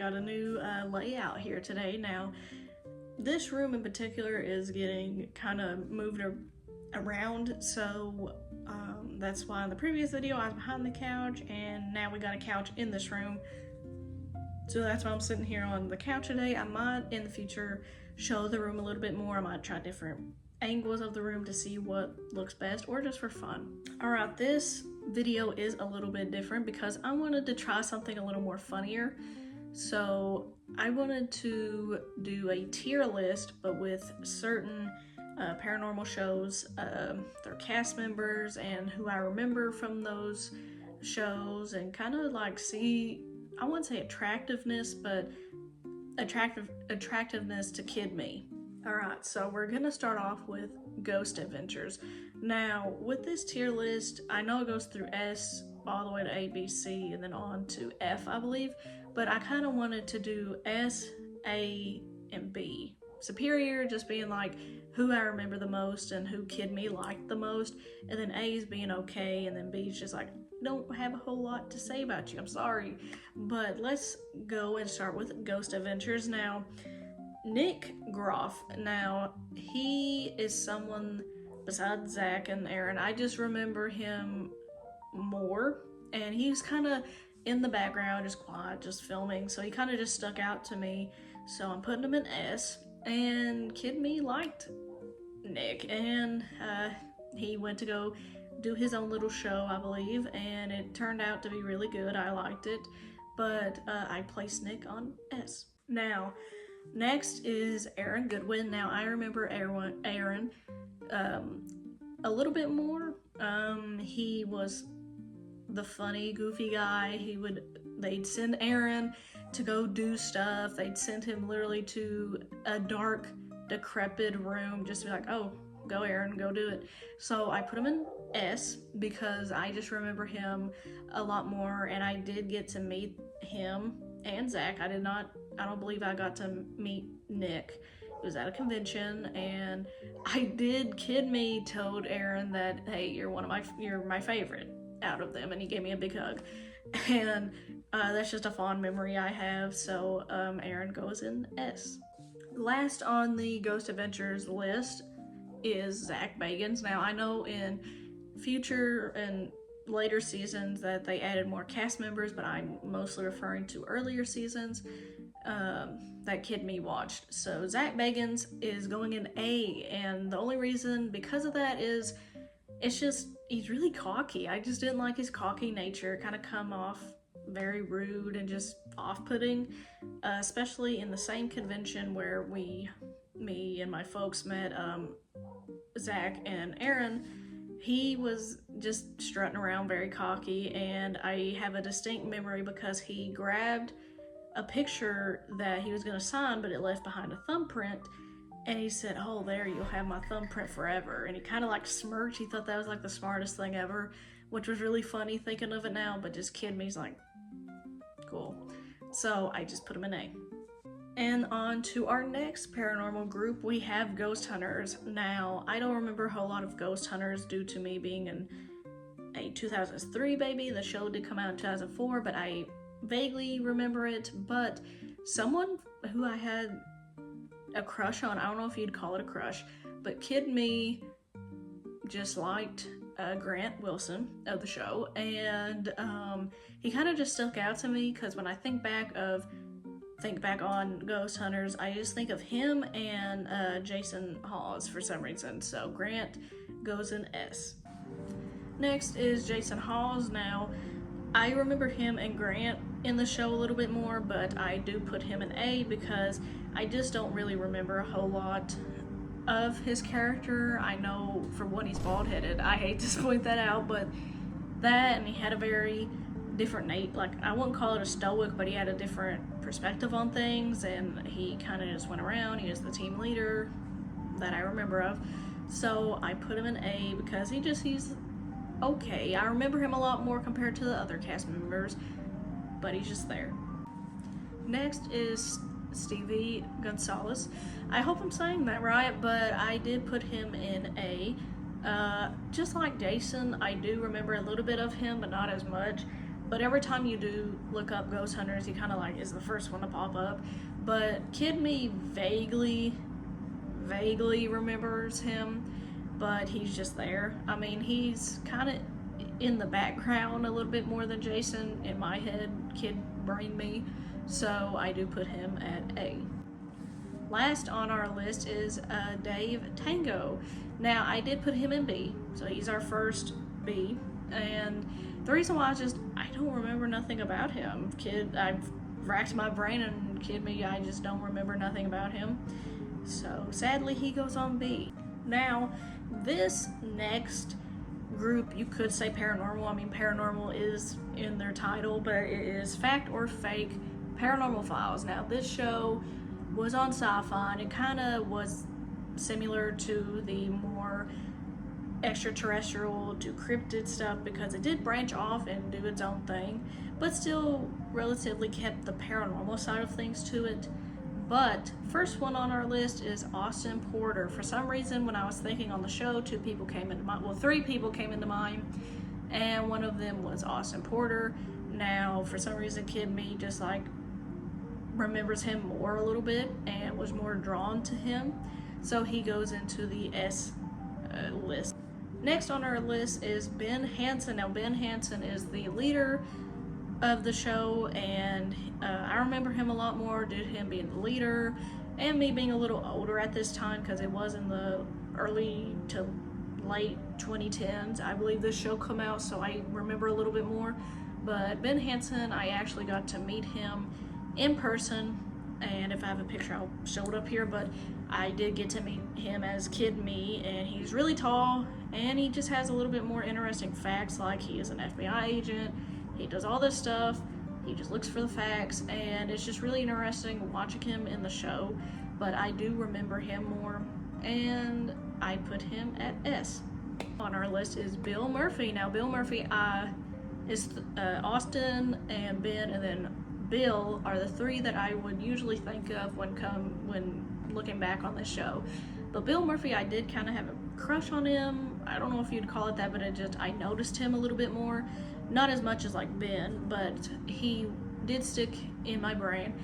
got a new layout here today. Now, this room in particular is getting kind of moved around, so that's why in the previous video I was behind the couch, and now we got a couch in this room. So that's why I'm sitting here on the couch today. I might in the future show the room a little bit more. I might try different angles of the room to see what looks best, or just for fun. Alright, this video is a little bit different because I wanted to try something a little more funnier. So I wanted to do a tier list, but with certain paranormal shows, their cast members, and who I remember from those shows, and kind of like see, I wouldn't say attractiveness, but attractiveness to kid me. Alright, so we're gonna start off with Ghost Adventures. Now, with this tier list, I know it goes through S all the way to A, B, C, and then on to F, I believe, but I kind of wanted to do S, A, and B. Superior just being like who I remember the most and who kid me liked the most, and then A's being okay, and then B's just like, don't have a whole lot to say about you, I'm sorry. But let's go and start with Ghost Adventures. Now, Nick Groff, now he is someone besides Zach and Aaron, I just remember him more, and he was kind of in the background, just quiet, just filming, so he kind of just stuck out to me, so I'm putting him in S. And kid me liked Nick, and he went to go do his own little show, I believe, and it turned out to be really good. I liked it, but I placed Nick on S. Now, next is Aaron Goodwin. Now, I remember Aaron a little bit more. He was the funny, goofy guy. They'd send Aaron to go do stuff. They'd send him literally to a dark, decrepit room just to be like, oh, go Aaron, go do it. So I put him in S because I just remember him a lot more, and I did get to meet him and Zach. I don't believe I got to meet Nick. It was at a convention, and I did kid me told Aaron that, hey, you're my favorite out of them, and he gave me a big hug. And that's just a fond memory I have, so Aaron goes in S. Last on the Ghost Adventures list is Zach Bagans. Now, I know in future and later seasons that they added more cast members, but I'm mostly referring to earlier seasons that kid me watched. So Zach Bagans is going in A, and the only reason because of that is it's just he's really cocky. I just didn't like his cocky nature. Kind of come off very rude and just off-putting, especially in the same convention where me and my folks met Zach and Aaron. He was just strutting around very cocky, and I have a distinct memory because he grabbed a picture that he was going to sign, but it left behind a thumbprint, and he said, oh, there, you'll have my thumbprint forever. And he kind of like smirked. He thought that was like the smartest thing ever, which was really funny thinking of it now, but just kid me, he's like, cool. So I just put him in A. And on to our next paranormal group, we have Ghost Hunters. Now, I don't remember a whole lot of Ghost Hunters due to me being a 2003 baby. The show did come out in 2004, but I vaguely remember it. But someone who I had a crush on, I don't know if you'd call it a crush, but kid me just liked Grant Wilson of the show, and he kind of just stuck out to me because when I think back on Ghost Hunters, I just think of him and Jason Hawes for some reason. So Grant goes in S. Next is Jason Hawes. Now, I remember him and Grant in the show a little bit more, but I do put him in A because I just don't really remember a whole lot of his character. I know for one, he's bald-headed. I hate to point that out, but that, and he had a very different like, I wouldn't call it a stoic, but he had a different perspective on things, and he kind of just went around. He was the team leader that I remember of, so I put him in A because he's okay. I remember him a lot more compared to the other cast members, but he's just there. Next is Stevie Gonzalez. I hope I'm saying that right, but I did put him in A. Just like Jason, I do remember a little bit of him, but not as much. but every time you do look up ghost hunters, he kind of like is the first one to pop up. But Kid Me vaguely remembers him, but he's just there. I mean, he's kind of in the background a little bit more than Jason in my head, kid brain me, so I do put him at A. Last on our list is Dave Tango. Now, I did put him in B, so he's our first B, and the reason why is I don't remember nothing about him. I've racked my brain, and Kid Me, I just don't remember nothing about him. So sadly, he goes on B. Now, this next group, you could say paranormal. I mean, paranormal is in their title, but it is fact or fake paranormal files. Now, this show was on Sci-Fi, and it kind of was similar to the more extraterrestrial to cryptid stuff because it did branch off and do its own thing, but still relatively kept the paranormal side of things to it. But first one on our list is Austin Porter. For some reason, when I was thinking on the show, three people came into mind, and one of them was Austin Porter. Now, for some reason, Kid Me just like remembers him more a little bit and was more drawn to him, so he goes into the S list. Next on our list is Ben Hansen. Now, Ben Hansen is the leader of the show, and I remember him a lot more due to him being the leader and me being a little older at this time because it was in the early to late 2010s, I believe this show came out, so I remember a little bit more. But Ben Hansen, I actually got to meet him in person, and if I have a picture I'll show it up here, but I did get to meet him as Kid Me, and he's really tall, and he just has a little bit more interesting facts, like he is an FBI agent, he does all this stuff, he just looks for the facts, and it's just really interesting watching him in the show. But I do remember him more, and I put him at S. On our list is Bill Murphy. Now, Bill Murphy is Austin and Ben, and then Bill are the three that I would usually think of when looking back on this show. But Bill Murphy, I did kind of have a crush on him. I don't know if you'd call it that, but I noticed him a little bit more. Not as much as like Ben, but he did stick in my brain,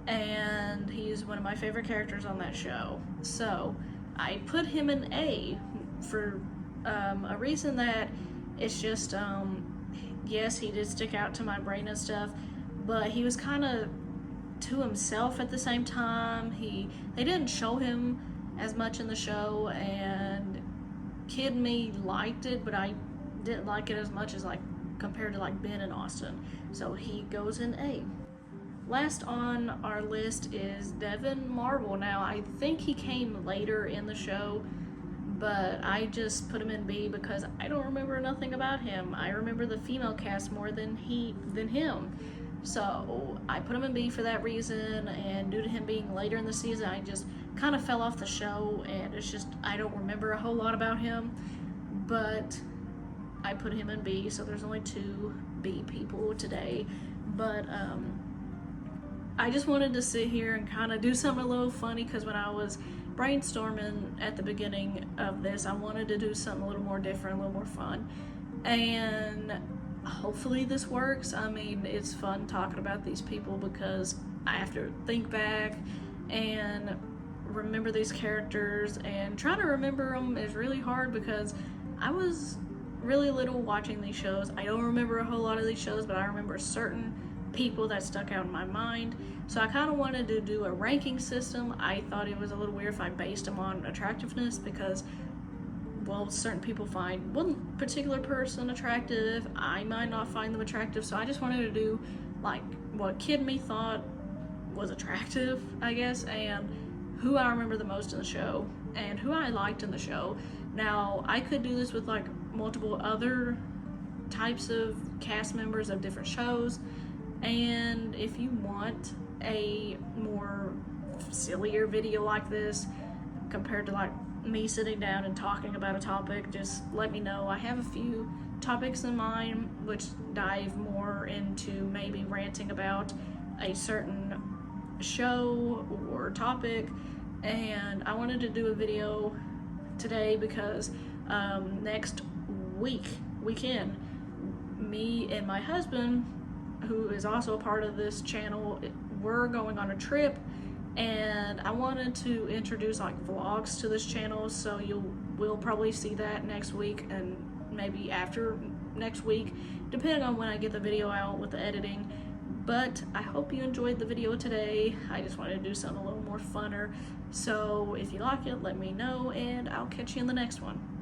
and he's one of my favorite characters on that show. So I put him in A for a reason that it's just, yes, he did stick out to my brain and stuff, but he was kind of to himself at the same time. They didn't show him as much in the show, and Kid Me liked it, but I didn't like it as much as like compared to like Ben and Austin. So he goes in A. Last on our list is Devin Marble. Now, I think he came later in the show, but I just put him in B because I don't remember nothing about him. I remember the female cast more than him. So I put him in B for that reason, and due to him being later in the season, I just kind of fell off the show, and it's just I don't remember a whole lot about him, but I put him in B, so there's only 2 B people today. But I just wanted to sit here and kind of do something a little funny, because when I was brainstorming at the beginning of this, I wanted to do something a little more different, a little more fun, and hopefully this works. I mean, it's fun talking about these people because I have to think back and remember these characters, and trying to remember them is really hard because I was really little watching these shows. I don't remember a whole lot of these shows, but I remember certain people that stuck out in my mind. So I kind of wanted to do a ranking system. I thought it was a little weird if I based them on attractiveness because, well, certain people find one particular person attractive. I might not find them attractive, so I just wanted to do like what Kid Me thought was attractive, I guess, and who I remember the most in the show and who I liked in the show. Now, I could do this with like multiple other types of cast members of different shows, and if you want a more sillier video like this compared to like me sitting down and talking about a topic, just let me know. I have a few topics in mind which dive more into maybe ranting about a certain show or topic, and I wanted to do a video today because next weekend, me and my husband, who is also a part of this channel, we're going on a trip, and I wanted to introduce like vlogs to this channel, so we'll probably see that next week and maybe after next week, depending on when I get the video out with the editing. But I hope you enjoyed the video today. I just wanted to do something a little more funner. So if you like it, let me know, and I'll catch you in the next one.